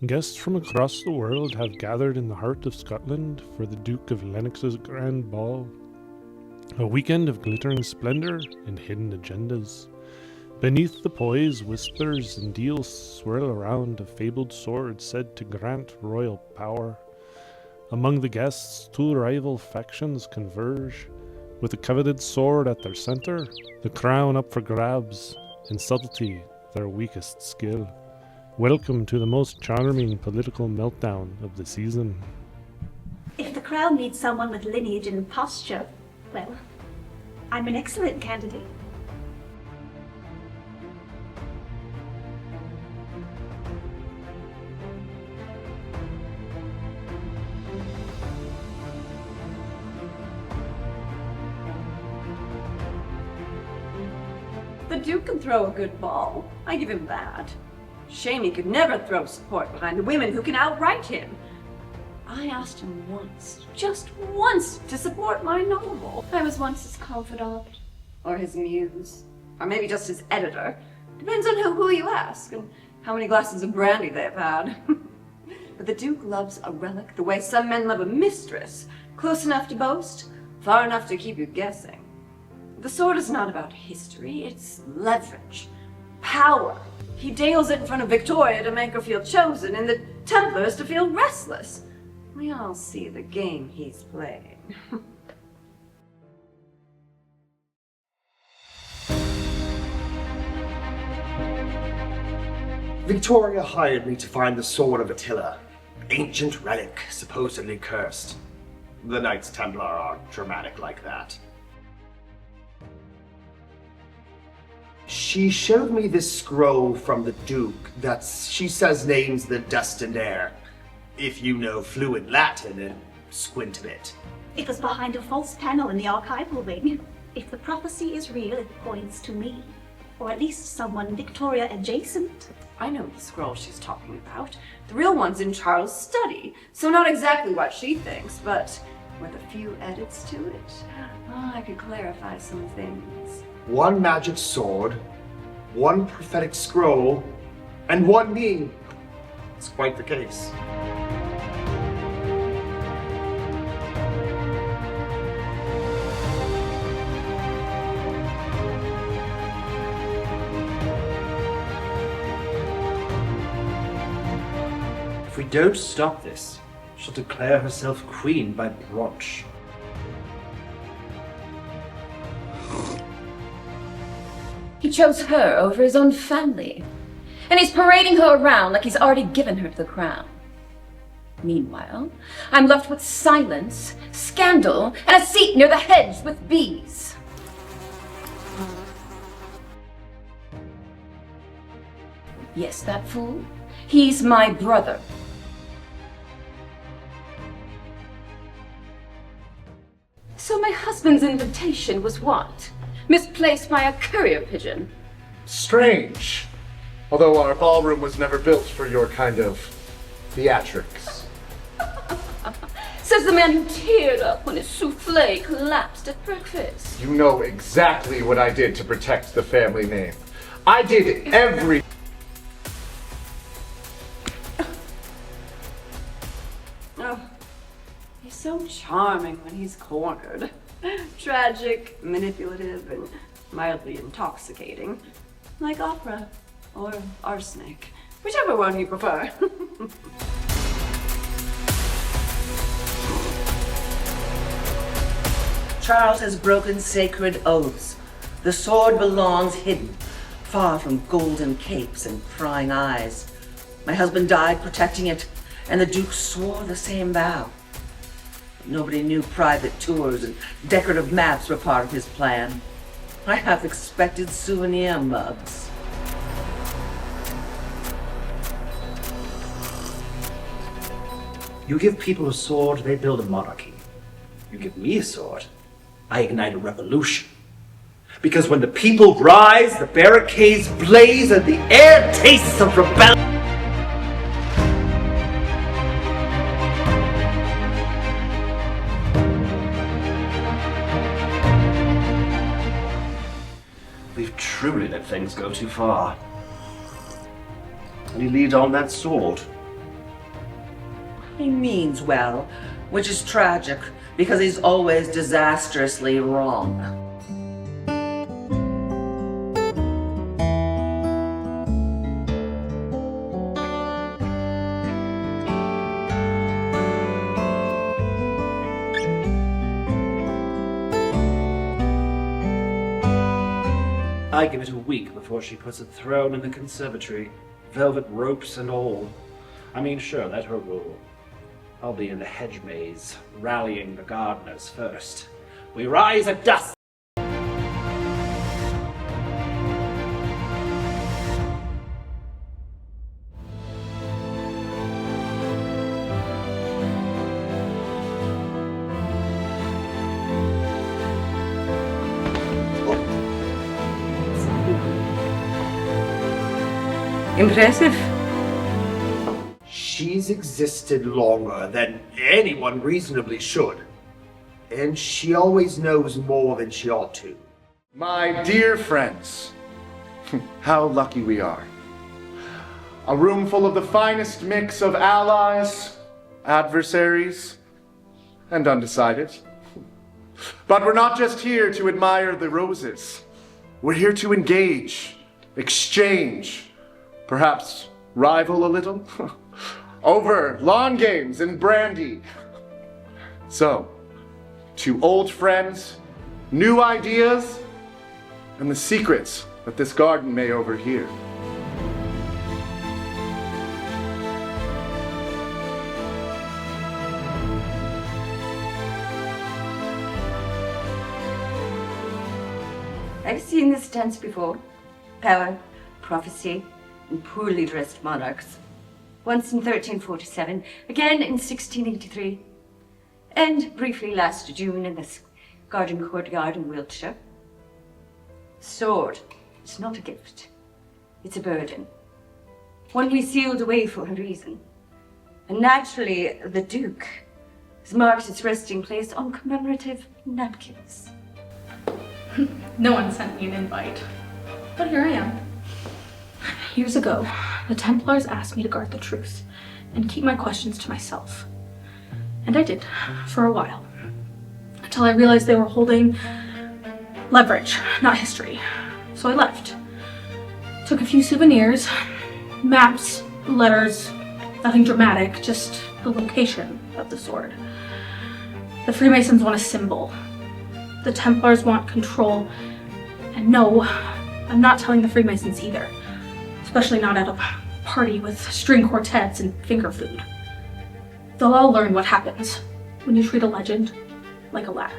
Guests from across the world have gathered in the heart of Scotland for the Duke of Lennox's grand ball. A weekend of glittering splendour and hidden agendas. Beneath the poise, whispers and deals swirl around a fabled sword said to grant royal power. Among the guests, two rival factions converge, with the coveted sword at their centre, the crown up for grabs, and subtlety their weakest skill. Welcome to the most charming political meltdown of the season. If the crown needs someone with lineage and posture, well, I'm an excellent candidate. The Duke can throw a good ball. I give him that. Shame he could never throw support behind the women who can outright him. I asked him once, just once, to support my noble. I was once his confidant, or his muse, or maybe just his editor. Depends on who you ask, and how many glasses of brandy they've had. But the Duke loves a relic the way some men love a mistress. Close enough to boast, far enough to keep you guessing. The sword is not about history, it's leverage, power. He dangles it in front of Victoria to make her feel chosen, and the Templars to feel restless. We all see the game he's playing. Victoria hired me to find the sword of Attila, ancient relic, supposedly cursed. The Knights Templar are dramatic like that. She showed me this scroll from the Duke that she says names the destined heir. If you know fluent Latin and squint a bit. It was behind a false panel in the archival wing. If the prophecy is real, it points to me. Or at least someone Victoria adjacent. I know the scroll she's talking about. The real one's in Charles' study, so not exactly what she thinks, but with a few edits to it, I could clarify some things. One magic sword, one prophetic scroll, and one me. It's quite the case. If we don't stop this, she'll declare herself queen by brunch. He chose her over his own family, and he's parading her around like he's already given her the crown. Meanwhile, I'm left with silence, scandal, and a seat near the hedge with bees. Yes, that fool. He's my brother. So my husband's invitation was what? Misplaced by a courier pigeon. Strange. Although our ballroom was never built for your kind of theatrics. Says the man who teared up when his souffle collapsed at breakfast. You know exactly what I did to protect the family name. I did every... Oh, he's so charming when he's cornered. Tragic, manipulative, and mildly intoxicating. Like opera or arsenic, whichever one you prefer. Charles has broken sacred oaths. The sword belongs hidden, far from golden capes and prying eyes. My husband died protecting it, and the Duke swore the same vow. Nobody knew private tours and decorative maps were part of his plan. I half expected souvenir mugs. You give people a sword, they build a monarchy. You give me a sword, I ignite a revolution. Because when the people rise, the barricades blaze, and the air tastes of rebellion. We've truly let things go too far. And he leads on that sword. He means well, which is tragic because he's always disastrously wrong. I give it a week before she puts a throne in the conservatory, velvet ropes and all. I mean, sure, let her rule. I'll be in the hedge maze, rallying the gardeners first. We rise at dusk! Impressive. She's existed longer than anyone reasonably should. And she always knows more than she ought to. My dear friends, how lucky we are. A room full of the finest mix of allies, adversaries, and undecided. But we're not just here to admire the roses. We're here to engage, exchange, perhaps rival a little, over lawn games and brandy. So, to old friends, new ideas, and the secrets that this garden may overhear. I've seen this dance before. Power, prophecy, and poorly dressed monarchs. Once in 1347, again in 1683, and briefly last June in this garden courtyard in Wiltshire. Sword is not a gift. It's a burden. One we sealed away for a reason. And naturally, the Duke has marked its resting place on commemorative napkins. No one sent me an invite, but here I am. Years ago, the Templars asked me to guard the truth and keep my questions to myself. And I did, for a while. Until I realized they were holding leverage, not history. So I left. Took a few souvenirs, maps, letters, nothing dramatic, just the location of the sword. The Freemasons want a symbol. The Templars want control. And no, I'm not telling the Freemasons either. Especially not at a party with string quartets and finger food. They'll all learn what happens when you treat a legend like a ladder.